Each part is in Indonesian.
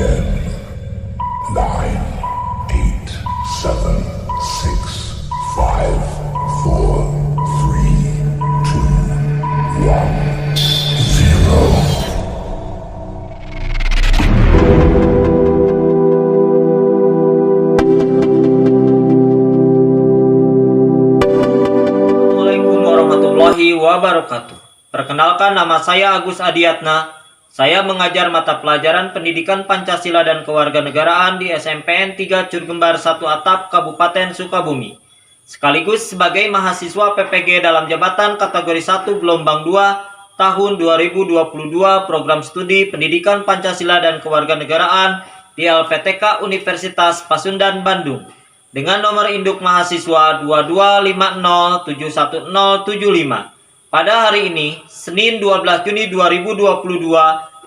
10, 9, 8, 7, 6, 5, 4, 3, 2, 1, 0. Assalamualaikum warahmatullahi wabarakatuh. Perkenalkan, nama saya Agus Adiatna. Saya mengajar mata pelajaran Pendidikan Pancasila dan Kewarganegaraan di SMPN 3 Curgembar 1 Atap, Kabupaten Sukabumi. Sekaligus sebagai mahasiswa PPG dalam jabatan kategori 1 gelombang 2 tahun 2022 program studi Pendidikan Pancasila dan Kewarganegaraan di LPTK Universitas Pasundan, Bandung. Dengan nomor induk mahasiswa 2250710075. Pada hari ini, Senin 12 Juni 2022,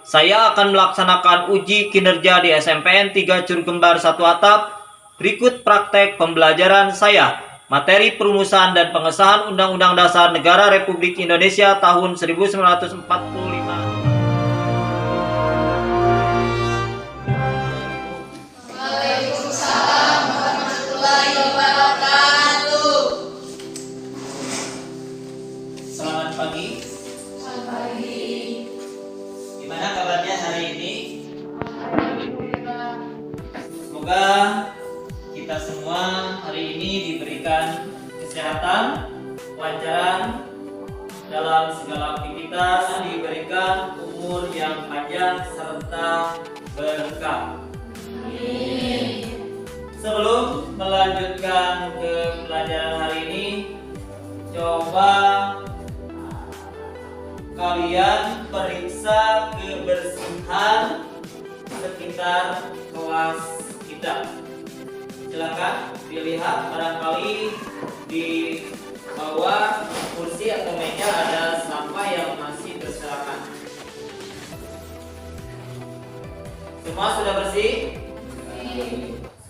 saya akan melaksanakan uji kinerja di SMPN 3 Curgembar 1 Atap. Berikut praktek pembelajaran saya. Materi perumusan dan pengesahan Undang-Undang Dasar Negara Republik Indonesia tahun 1945. Selamat pagi. Selamat pagi. Gimana kabarnya hari ini? Alhamdulillah. Semoga kita semua hari ini diberikan kesehatan, kelancaran dalam segala aktivitas, diberikan umur yang panjang serta berkah. Amin. Sebelum melanjutkan ke pelajaran hari ini, coba kalian periksa kebersihan sekitar kelas kita. Silakan dilihat, barangkali di bawah kursi atau meja ada sampah yang masih berserakan. Semua sudah bersih?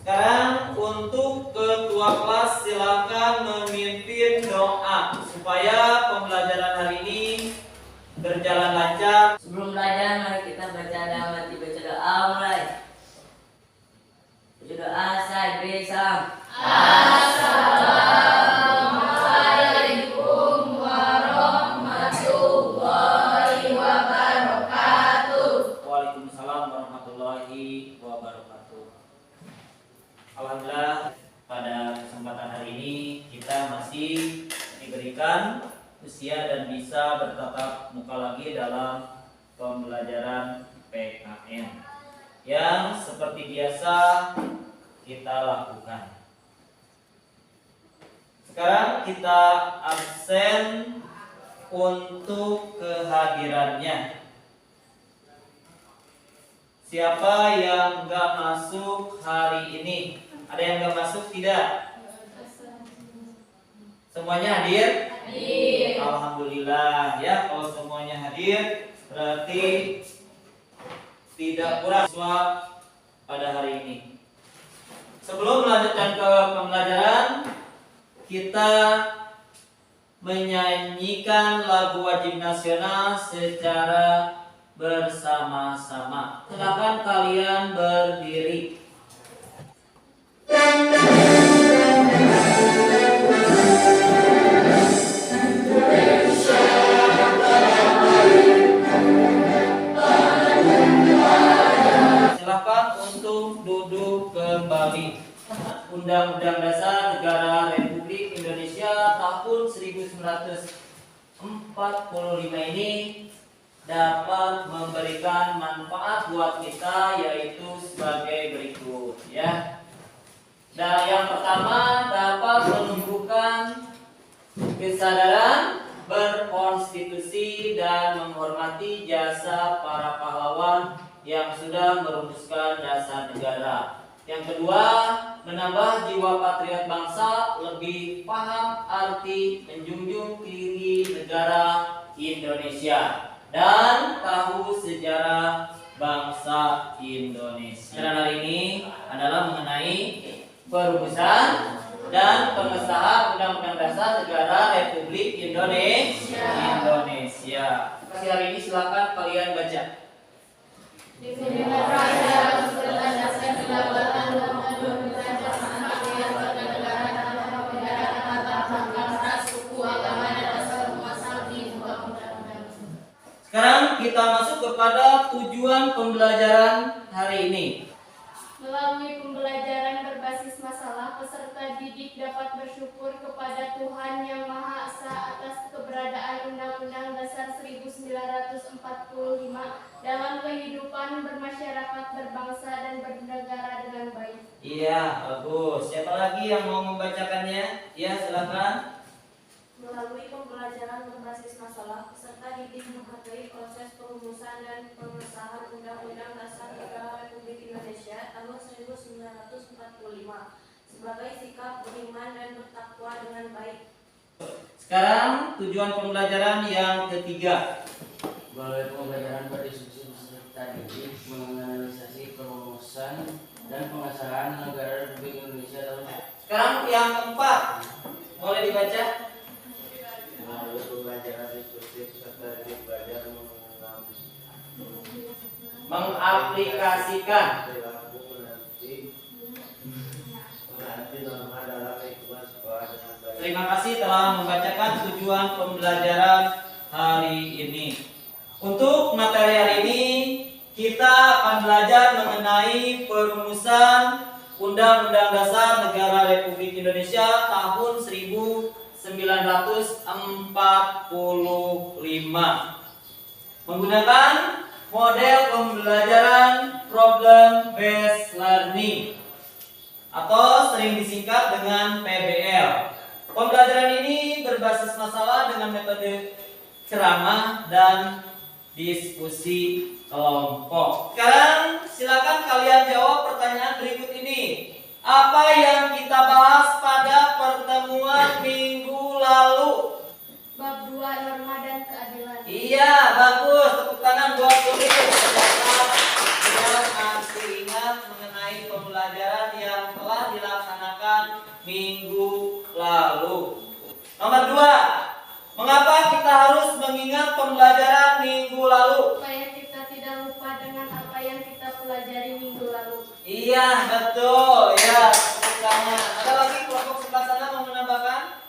Sekarang untuk ketua kelas silakan memimpin doa supaya pembelajaran hari ini berjalan lancar. Sebelum belajar, mari kita baca doa mulai. Baca doa, saya beri salam. Assalamualaikum warahmatullahi wabarakatuh. Waalaikumsalam warahmatullahi wabarakatuh. Alhamdulillah, pada kesempatan hari ini kita masih diberikan usia dan bisa bertatap muka lagi dalam pembelajaran PKN yang seperti biasa kita lakukan. Sekarang kita absen untuk kehadirannya. Siapa yang nggak masuk hari ini? Ada yang nggak masuk tidak? Semuanya hadir? Hadir. Alhamdulillah ya, kalau semuanya hadir berarti tidak kurang siswa pada hari ini. Sebelum melanjutkan ke pembelajaran, kita menyanyikan lagu wajib nasional secara bersama-sama. Silakan kalian berdiri. Silakan untuk duduk kembali. Undang-Undang Dasar Negara Republik Indonesia tahun 1945 ini dapat memberikan manfaat buat kita, yaitu sebagai berikut ya. Dan yang pertama, dapat menumbuhkan kesadaran berkonstitusi dan menghormati jasa para pahlawan yang sudah merumuskan dasar negara. Yang kedua, menambah jiwa patriot bangsa, lebih paham arti menjunjung tinggi negara Indonesia dan tahu sejarah bangsa Indonesia. Dan hari ini adalah mengenai perumusan dan pengesahan Undang-Undang Dasar Negara Republik Indonesia. Hari ini silakan kalian baca. Demokrasi Sekarang kita masuk kepada tujuan pembelajaran hari ini. Melalui pembelajaran berbasis masalah, peserta didik dapat bersyukur kepada Tuhan Yang Maha Esa atas keberadaan Undang-Undang Dasar 1945 dalam kehidupan bermasyarakat, berbangsa, dan bernegara dengan baik. Iya, bagus. Siapa lagi yang mau membacakannya? Ya, silakan. Melalui pembelajaran berbasis masalah, peserta didik menghargai proses perumusan dan pengesahan Undang-Undang Dasar Negara Republik Indonesia tahun 1945 sebagai sikap beriman dan bertakwa dengan baik. Sekarang tujuan pembelajaran yang ketiga. Melalui pembelajaran berdiskusi peserta didik menganalisasi perumusan dan pengesahan Negara Republik Indonesia tahun. Sekarang yang keempat. Boleh dibaca? Melalui pembelajaran diskusi peserta didik belajar Mengaplikasikan. perilaku menanti norma dalam lingkungan sekolah dengan baik. Terima kasih telah membacakan tujuan pembelajaran hari ini. Untuk materi hari ini, kita akan belajar mengenai perumusan Undang-Undang Dasar Negara Republik Indonesia tahun 1945 menggunakan model pembelajaran problem based learning atau sering disingkat dengan PBL. Pembelajaran ini berbasis masalah dengan metode ceramah dan diskusi kelompok. Sekarang silakan kalian jawab pertanyaan berikut ini. Apa yang kita bahas pada pertemuan minggu lalu? Bab 2, norma dan keadilan. Iya, bagus. Tepuk tangan buat Kulit. Ternyata kita masih ingat mengenai pembelajaran yang telah dilaksanakan minggu lalu. Nomor 2. Mengapa kita harus mengingat pembelajaran minggu lalu? Supaya kita tidak lupa dengan apa yang kita pelajari minggu lalu. Iya, betul. Ya, tepuk tangan. Ada lagi kelompok sebelah sana mau menambahkan?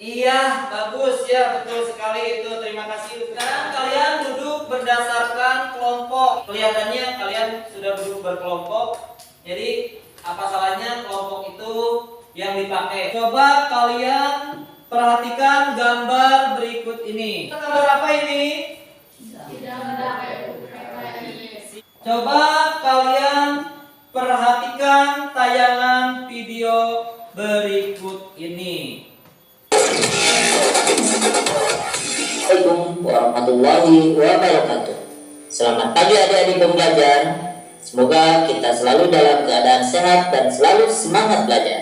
Iya, bagus ya, betul sekali itu. Terima kasih. Sekarang kalian duduk berdasarkan kelompok. Kelihatannya kalian sudah duduk berkelompok. Jadi apa salahnya kelompok itu yang dipakai? Coba kalian perhatikan gambar berikut ini. Gambar apa ini? Tidak mendapat PKI. Coba kalian perhatikan tayangan video berikut ini. Assalamualaikum warahmatullahi wabarakatuh. Selamat pagi adik-adik pembelajar. Semoga kita selalu dalam keadaan sehat dan selalu semangat belajar.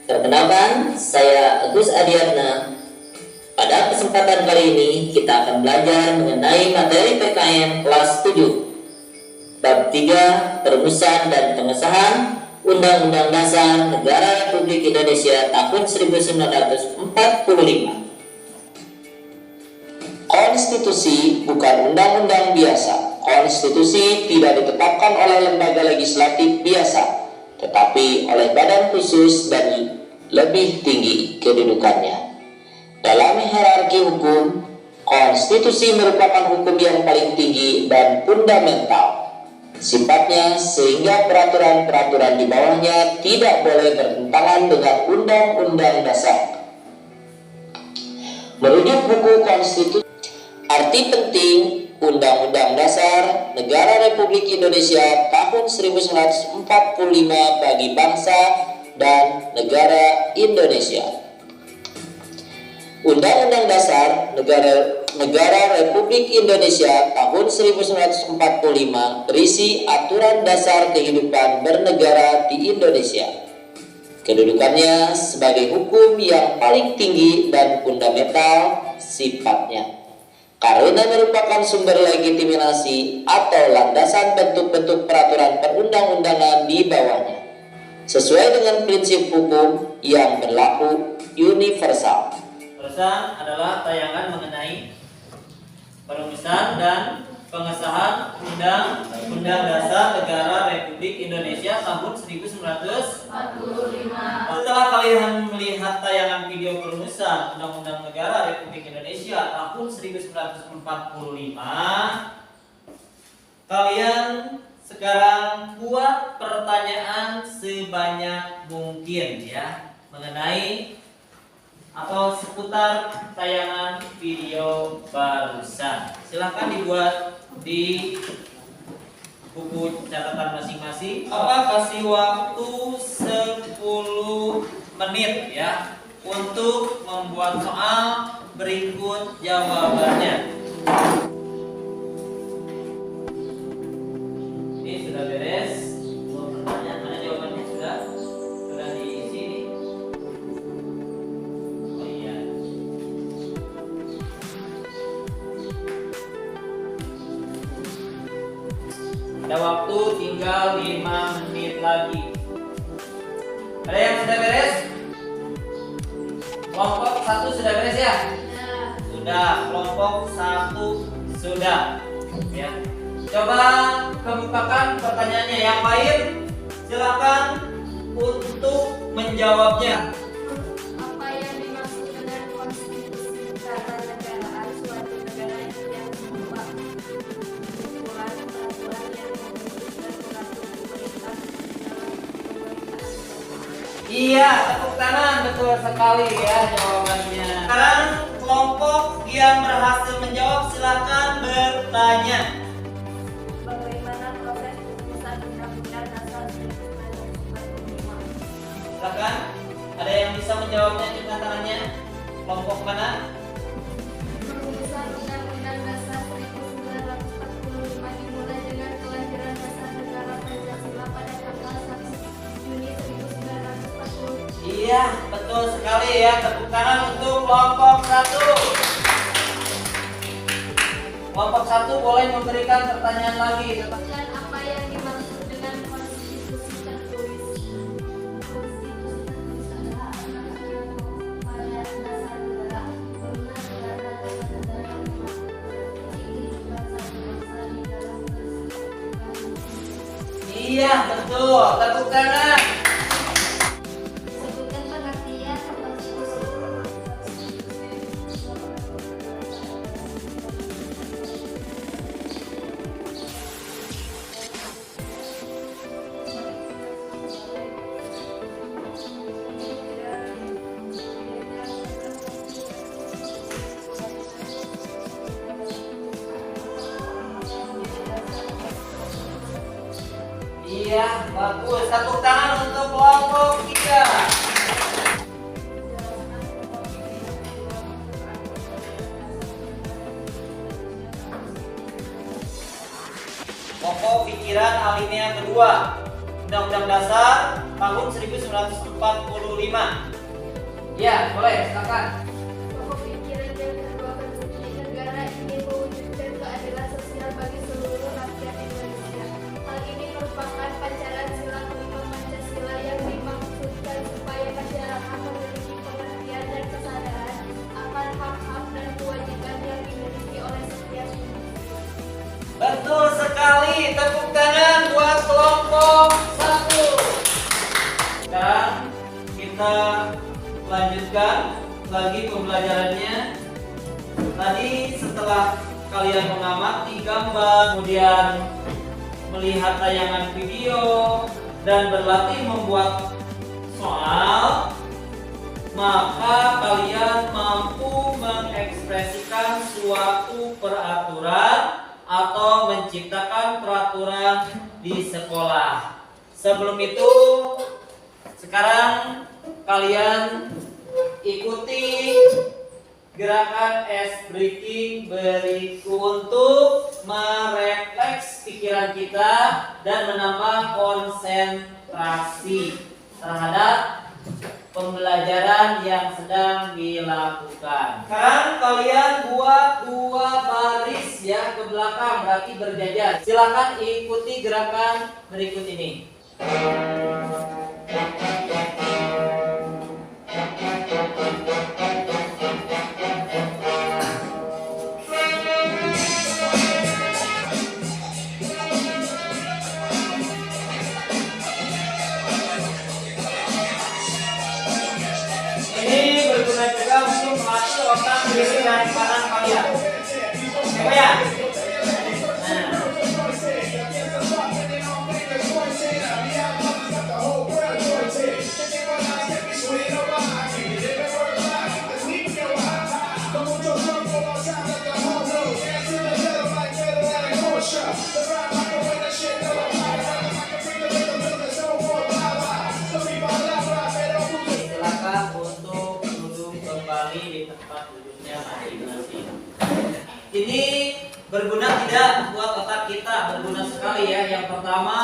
Perkenalkan, saya Agus Adiatna. Pada kesempatan kali ini kita akan belajar mengenai materi PKN kelas 7. Bab 3, perumusan dan pengesahan Undang-Undang Dasar Negara Republik Indonesia tahun 1945. Konstitusi bukan undang-undang biasa. Konstitusi tidak ditetapkan oleh lembaga legislatif biasa, tetapi oleh badan khusus dan lebih tinggi kedudukannya. Dalam hierarki hukum, konstitusi merupakan hukum yang paling tinggi dan fundamental sifatnya, sehingga peraturan-peraturan di bawahnya tidak boleh bertentangan dengan undang-undang dasar. Merujuk buku konstitusi, arti penting Undang-Undang Dasar Negara Republik Indonesia tahun 1945 bagi bangsa dan negara Indonesia. Undang-Undang Dasar Negara Republik Indonesia tahun 1945 berisi aturan dasar kehidupan bernegara di Indonesia. Kedudukannya sebagai hukum yang paling tinggi dan fundamental sifatnya, karena merupakan sumber legitimasi atau landasan bentuk-bentuk peraturan perundang-undangan di bawahnya, sesuai dengan prinsip hukum yang berlaku universal. Pesan adalah tayangan mengenai perumusan dan pengesahan Undang-Undang Dasar Negara Republik Indonesia tahun 1945. Setelah kalian melihat tayangan video perumusan Undang-Undang Negara Republik Indonesia tahun 1945, kalian sekarang buat pertanyaan sebanyak mungkin ya mengenai atau seputar tayangan video barusan. Silahkan dibuat di buku catatan masing-masing. Kasih waktu 10 menit ya untuk membuat soal berikut jawabannya. Ini sudah beres. Pertanyaan mana jawabannya sudah diisi nih. Oh iya. Ada waktu tinggal 5 menit lagi. Ada yang sudah beres? Kelompok 1 sudah beres ya? Sudah. Kelompok 1 sudah. Ya. Coba kemukakan pertanyaannya. Yang lain silakan untuk menjawabnya. Apa yang dimaksud dengan konstitusi ketatanegaraan suatu negara yang berupa kesimpulan peraturan yang membentuk dan mengatur pemerintah dalam pemerintahan? Iya, tepuk tangan, betul sekali ya jawabannya. Sekarang kelompok yang berhasil menjawab silakan bertanya. Bagaimana proses perumusan Undang-Undang Dasar 1945? Silakan. Ada yang bisa menjawabnya dengan tangannya? Kelompok mana? Perumusan Undang-Undang Dasar 1945 dimulai dengan kelahiran dasar negara Pancasila pada tanggal 1 Juni 1940. Iya, betul sekali ya. Tepuk tangan untuk kelompok 1. Kelompok 1 boleh memberikan pertanyaan lagi. Dan apa yang dimaksud dengan konstitusi tertulis? Konstitusi tertulis adalah amanat pada dasar negara, bangunan negara dan negara yang memiliki bangsa di dalam persatuan. Iya, betul. Tepuk tangan. Sebutkan pengertian konstitusi. Iya, bagus. Tepuk tangan untuk kelompok 3. Pokok pikiran alinea kedua Undang-Undang Dasar tahun 1945. Ya, boleh, silakan. Pokok pikiran yang kedua berbunyi, negara ini mewujudkan keadilan sosial bagi seluruh rakyat Indonesia. Hal ini merupakan pancaran sila kelima Pancasila yang dimaksudkan supaya masyarakat memiliki pengertian dan kesadaran akan hak-hak dan kewajiban yang dimiliki oleh setiap individu. Betul sekali. Tepuk tangan buat kelompok 1. Sekarang kita lanjutkan lagi pembelajarannya. Tadi setelah kalian mengamati gambar, kemudian melihat tayangan video dan berlatih membuat soal, maka kalian mampu mengekspresikan suatu peraturan atau menciptakan peraturan di sekolah. Sebelum itu, sekarang kalian ikuti gerakan ice breaking berikut untuk merefleks pikiran kita dan menambah konsentrasi terhadap pembelajaran yang sedang dilakukan. Sekarang kalian buat 2 baris ya ke belakang, berarti berjajar. Silakan ikuti gerakan berikut ini. ini di tempat duduknya masing-masing. Ini berguna tidak buat otak kita? Berguna sekali ya. Yang pertama,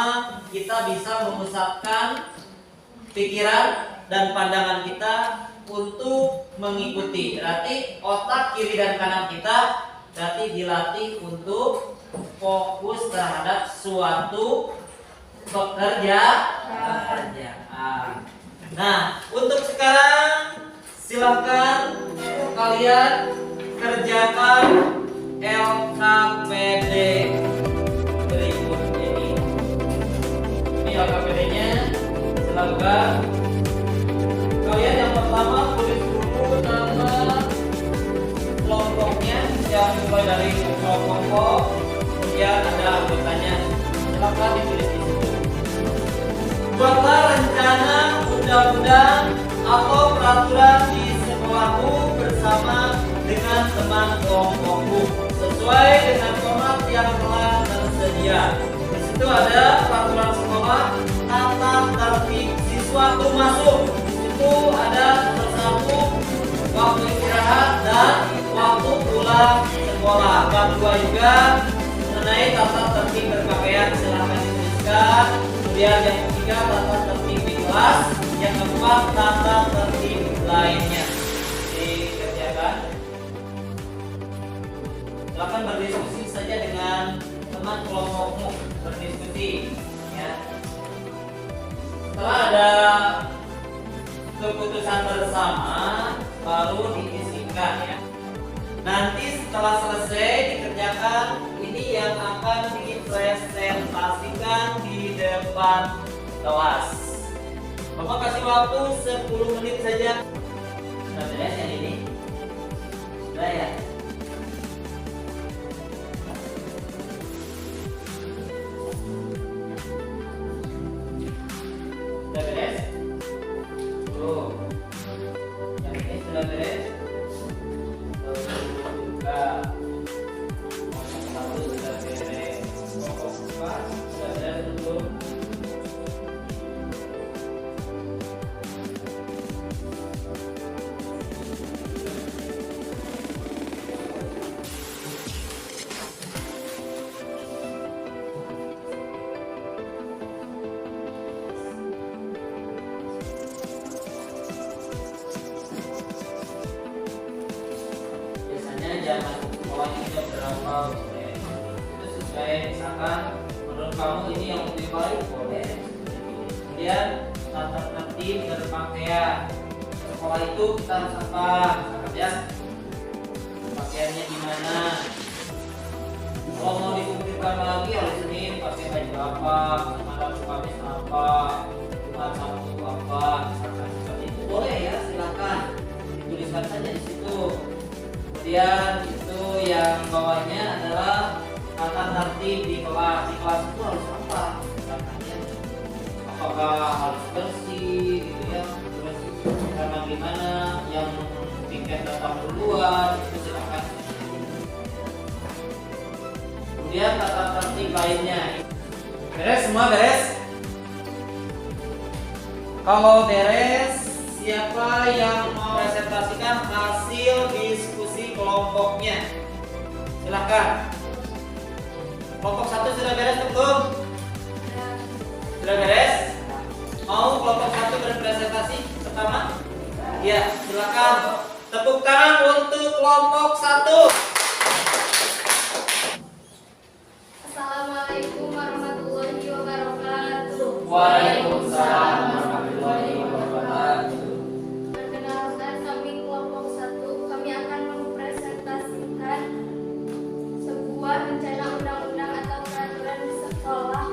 kita bisa memusatkan pikiran dan pandangan kita untuk mengikuti. Berarti otak kiri dan kanan kita berarti dilatih untuk fokus terhadap suatu pekerjaan. Nah, untuk sekarang silakan kalian kerjakan LKPD berikut ini. Ini LKPD-nya. Silakan kalian yang pertama tulis dulu nama kelompoknya yang mulai dari kelompok, kemudian ada anggotanya. Silakan ditulis di situ. Buatlah rencana undang-undang atau peraturan di sekolahmu bersama dengan teman kelompokmu sesuai dengan format yang telah tersedia. Di situ ada peraturan sekolah, tata tertib siswa itu masuk. Di situ ada bersatu waktu istirahat dan waktu pulang sekolah. Bab 2 juga mengenai tata tertib berpakaian, silahkan dituliskan. Kemudian yang ketiga tata tertib di kelas, yang keempat tata tertib lainnya. Dikerjakan. Silakan berdiskusi saja dengan teman kelompokmu, berdiskusi ya. Setelah ada keputusan bersama baru diisikan ya. Nanti setelah selesai dikerjakan, ini yang akan dipresentasikan di depan kelas. Bapak kasih waktu 10 menit saja. Sudah beres yang ini? Sudah ya? Sudah beres? Tuh. Yang ini sudah beres? Sudah. Satu sudah beres. Sudah beres belum? Jam masuk sekolah ini jam berapa boleh. Itu sesuai misalkan menurut kamu ini yang lebih baik boleh. Kemudian tata tertib berpakaian. Sekolah itu kita harus apa? Ya. Pakaiannya gimana? Kalau mau dikumpulkan lagi hari Senin pakai baju apa? Malam Kamis apa? Jumat Sabtu apa? Misalkan seperti itu boleh ya, silakan dituliskan saja di situ. Kemudian itu yang bawahnya adalah tata tertib di kelas. Di kelas itu harus apa? Apakah harus bersih gitu ya? Terus karena gimana? Yang tiket datang duluan itu silakan. Kemudian tata tertib lainnya. Beres semua beres? Kalau beres, siapa yang mau presentasikan hasil diskusi kelompoknya? Silahkan. Kelompok 1 sudah beres belum? Sudah beres? Mau kelompok 1 berpresentasi pertama? Ya, silakan. Tepuk tangan untuk kelompok 1. Assalamualaikum warahmatullahi wabarakatuh. Waalaikumsalam warahmatullahi wabarakatuh. Perkenalkan, kami kelompok 1. Kami akan mempresentasikan sebuah rencana undang-undang atau peraturan di sekolah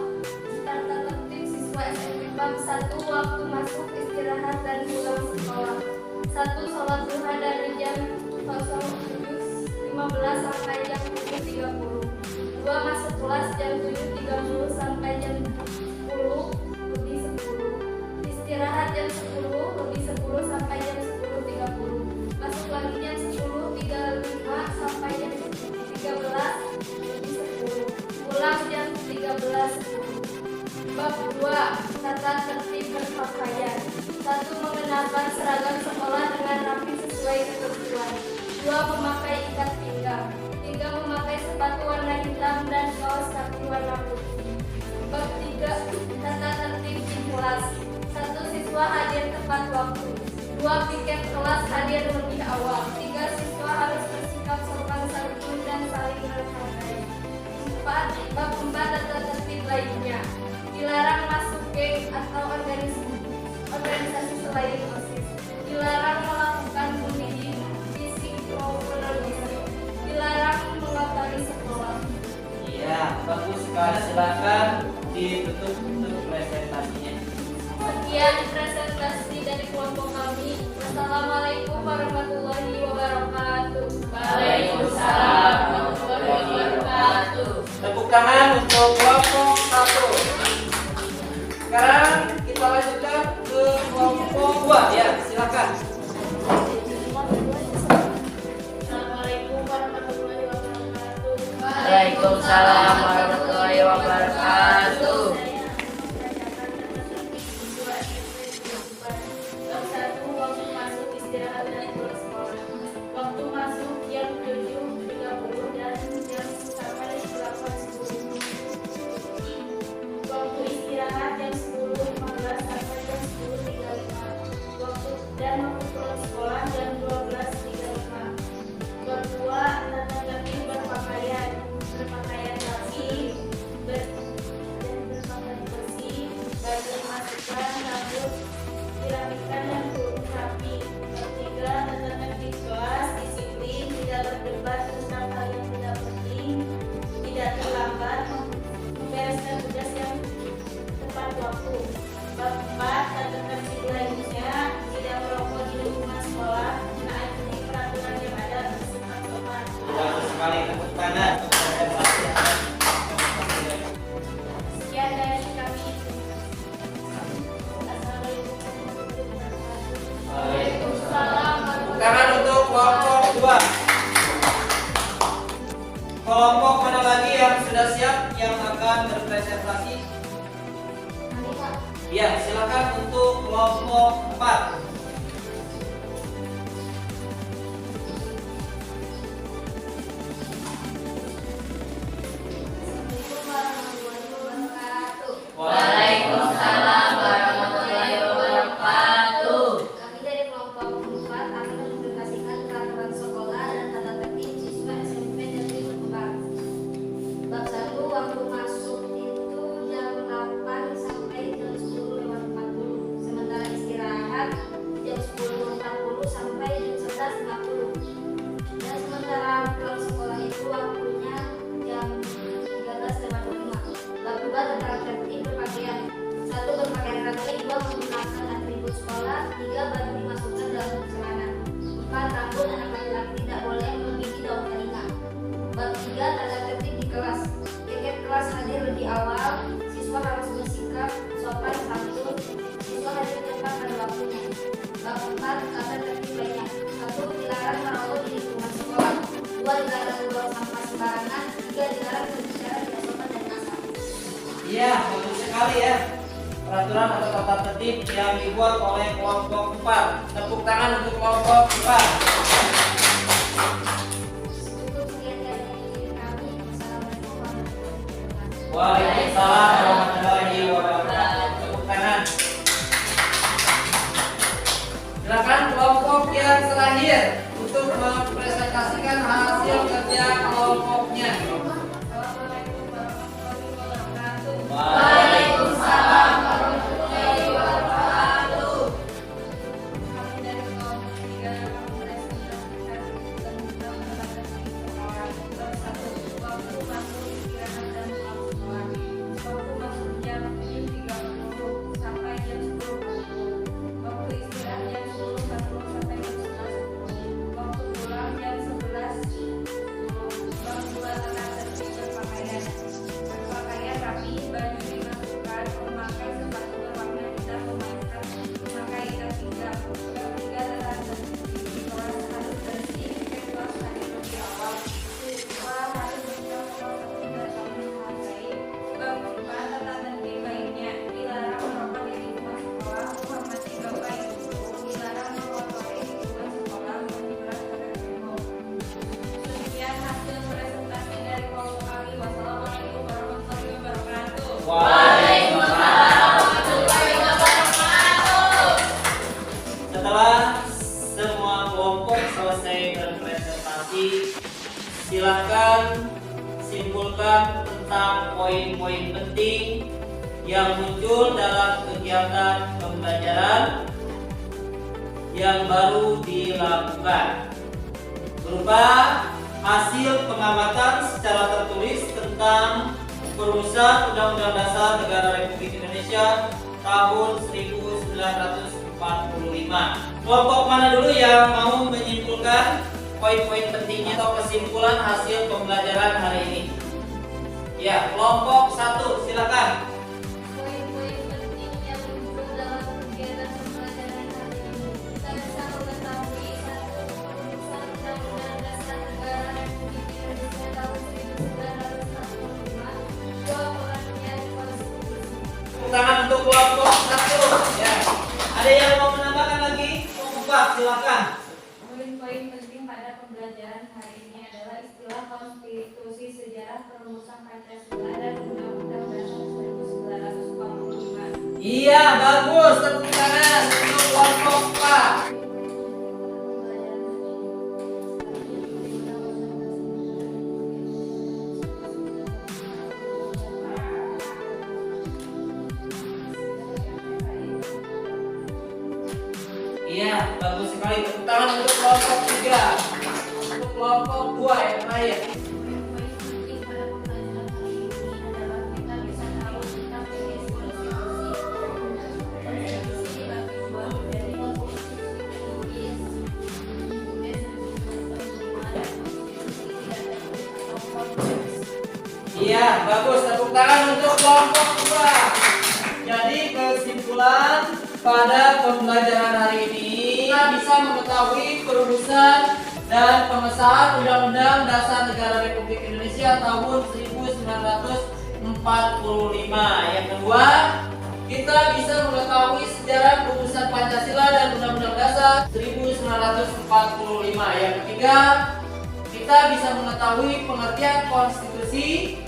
tata tertib siswa SMP. Bab 1, waktu masuk, istirahat, dan pulang sekolah. 1. Sholat duha dari jam 07.15 sampai jam 7.30. 2. Masuk kelas jam 7.30 sampai jam 10.10. Istirahat jam 10.10 sampai jam 10.30. Masuk lagi jam 10.35 sampai jam 13.10. Pulang jam 13.10. Bab 2, tata tertib berpakaian. 1. Mengenakan seragam sekolah dengan rapi sesuai ketentuan. 2. Memakai ikat pinggang. 3. Memakai sepatu warna hitam dan kaos kaki warna putih. Bab 3. Tata tertib di kelas. 1. Siswa hadir tepat waktu. 2. Piket kelas hadir lebih awal. 3. Siswa harus bersikap sopan santun dan saling menghargai. 4. Bab 4. Tata tertib lainnya. Dilarang masuk geng atau organisasi selain OSIS. Dilarang melakukan bullying fisik maupun non-fisik. Dilarang mengotori sekolah. Iya, bagus sekali. Silakan ditutup untuk presentasinya. Sekian presentasi dari kelompok kami. Wassalamualaikum warahmatullahi wabarakatuh. Waalaikumsalam warahmatullahi wabarakatuh. Tepuk tangan untuk kelompok 1. Sekarang kita lanjutkan ke kelompok 2 ya, silakan. Assalamualaikum warahmatullahi wabarakatuh. Waalaikumsalam warahmatullahi wabarakatuh. Bab 1. Waktu masuk istirahat dan pulang sekolah. Waktu masuk jam 7.30 dan jam sampai 8.10. Waktu istirahat jam 10.15 sampai jam 10.35. Waktu pulang sekolah jam 12.35. Bab 2. Tata tertib berpakaian. Berpakaian rapi, berpakaian bersih, baju masukkan, rambut dirapikan dan kurung rapi. Bab 3. Tata tertib kelas, disiplin, tidak berdebat tentang hal yang tidak penting, tidak terlambat, membereskan tugas yang tepat waktu. Bab 4. Tata tertib lainnya, tidak merokok di lingkungan sekolah, menaati peraturan yang ada, bersifat sopan. Bagus sekali, tepuk tangan untuk presentasi. Sekian dari kami. Assalamualaikum warahmatullahi wabarakatuh. Waalaikumsalam. Tepuk tangan untuk kelompok 2. Kelompok mana lagi yang sudah siap yang akan berpresentasi? Ya, silakan untuk kelompok 4. Waalaikumsalam warahmatullahi wabarakatuh. Kami dari kelompok 4 akan mempresentasikan peraturan sekolah dan tata tertib siswa SMP Negeri Jombang. Bab 1. Waktu masuk itu jam 8 sampai jam 10.40. Sementara istirahat jam 10.40 sampai jam 11.50. Dan sementara pulang sekolah itu waktunya jam 13.55. Bab 2. Tentang tertib berpakaian. 1. Berpakaian rapi. 2. Menggunakan atribut sekolah. 3. Baju dimasukkan dalam celana. 4. Rambut anak laki-laki tidak boleh melebihi daun telinga. Bab 3. Tata tertib di kelas. Piket kelas hadir lebih awal. Siswa harus bersikap sopan santun. Siswa hadir tepat pada waktunya. Bab 4. Tata tertib lainnya. 1. Dilarang merokok di lingkungan sekolah. 2. Dilarang membuang sampah sembarangan. 3. Dilarang berbicara tidak sopan dan kasar. Iya, bagus sekali ya. Peraturan atau tata tertib yang dibuat oleh kelompok 4. Tepuk tangan untuk kelompok 4. Cukup sekian dari kami. Wassalamualaikum warahmatullahi wabarakatuh. Waalaikumsalam warahmatullahi wabarakatuh. Tepuk tangan. Silakan kelompok yang terakhir untuk mempresentasikan hasil kerja kelompoknya. Assalamualaikum warahmatullahi wabarakatuh. Waalaikumsalam warahmatullahi wabarakatuh. Kami dari kelompok 3 akan mempresentasikan presentasi. Silakan simpulkan tentang poin-poin penting yang muncul dalam kegiatan pembelajaran yang baru dilakukan, berupa hasil pengamatan secara tertulis tentang perumusan Undang-Undang Dasar Negara Republik Indonesia tahun 1945. Kelompok mana dulu yang mau menyimpulkan poin-poin pentingnya atau kesimpulan hasil pembelajaran hari ini? Ya, kelompok 1, silakan. Poin-poin penting yang muncul dalam kegiatan pembelajaran hari ini. Kita bisa mengetahui satu, perumusan Undang-Undang Dasar Negara Republik Indonesia tahun 1945. Dua, pengertian konstitusi. Tepuk tangan untuk kelompok 1. Ya. Ada yang mau menambahkan lagi? Kelompok 4, silakan. Poin-poin penting pada pembelajaran hari ini adalah istilah konstitusi, sejarah perumusan Pancasila dan Undang-Undang Dasar 1945. Iya, bagus. Tepuk tangan untuk kelompok 4. Iya, bagus sekali. Tepuk tangan untuk kelompok 3. Untuk kelompok 2 yang terakhir. Poin penting pada pembelajaran hari ini adalah kita bisa tahu tentang jenis konstitusi. Konstitusi dibagi dua, dari konstitusi tertulis kemudian 1945 dan konstitusi tidak tertulis atau konstitusi. Iya, bagus. Tepuk tangan untuk kelompok 2. Jadi kesimpulan pada pembelajaran hari ini, kita bisa mengetahui perumusan dan pengesahan Undang-Undang Dasar Negara Republik Indonesia tahun 1945. Yang kedua, kita bisa mengetahui sejarah perumusan Pancasila dan Undang-Undang Dasar 1945. Yang ketiga, kita bisa mengetahui pengertian konstitusi.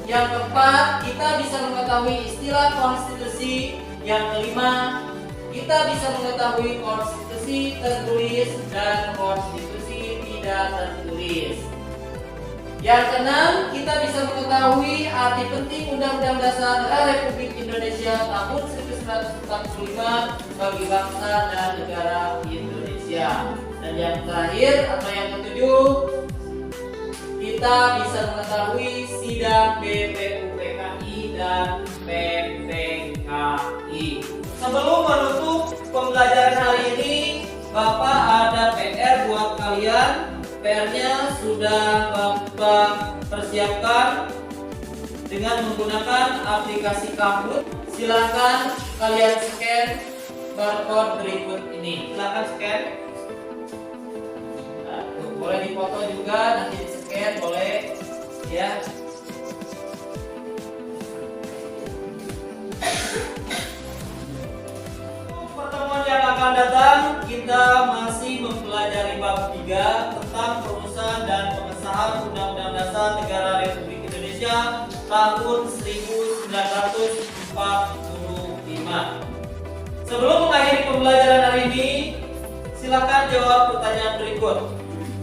Yang keempat, kita bisa mengetahui istilah konstitusi. Yang kelima, kita bisa mengetahui konstitusi tertulis dan konstitusi tidak tertulis. Yang keenam, kita bisa mengetahui arti penting Undang-Undang Dasar Negara Republik Indonesia tahun 1945 bagi bangsa dan negara Indonesia. Dan yang terakhir atau yang ketujuh, kita bisa mengetahui sidang BPUPKI dan PPKI. Sebelum menutup pembelajaran hari ini, Bapak ada PR buat kalian. PR-nya sudah Bapak persiapkan dengan menggunakan aplikasi Kahoot. Silakan kalian scan barcode berikut ini. Silakan scan. Nah, boleh dipoto juga, nanti di scan boleh ya. Pertemuan yang akan datang, kita masih mempelajari bab 3 tentang perumusan dan pengesahan Undang-Undang Dasar Negara Republik Indonesia tahun 1945. Sebelum mengakhiri pembelajaran hari ini, silakan jawab pertanyaan berikut.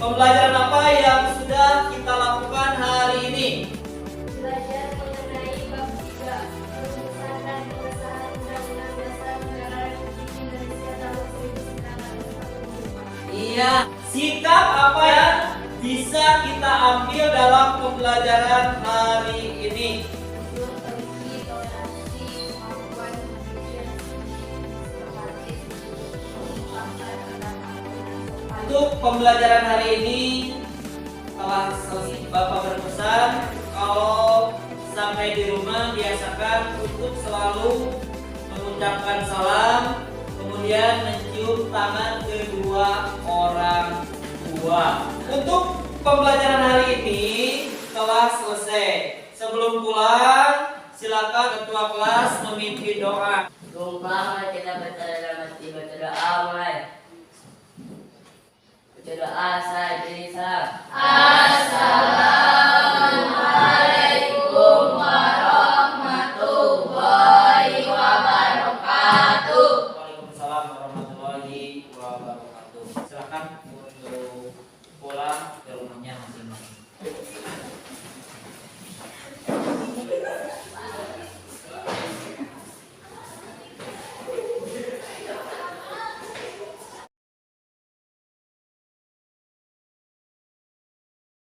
Pembelajaran apa yang sudah kita lakukan hari ini? Belajar mengenai bab 3, perumusan dan pengesahan Undang-Undang Dasar Negara Republik Indonesia tahun 1945. Iya, sikap apa yang bisa kita ambil dalam pembelajaran hari ini? Jujur, teliti, toleransi, kemampuan berpikir, sistematis, mengungkapkan pendapat dengan sopan. Untuk pembelajaran hari ini telah selesai. Bapak berpesan kalau sampai di rumah biasakan untuk selalu mengucapkan salam, kemudian mencium tangan kedua orang tua. Untuk pembelajaran hari ini telah selesai. Sebelum pulang, silakan ketua kelas memimpin doa. Tumpah kita berdoa dalam hati, baca doa mulai. Baca doa saya jadi salam.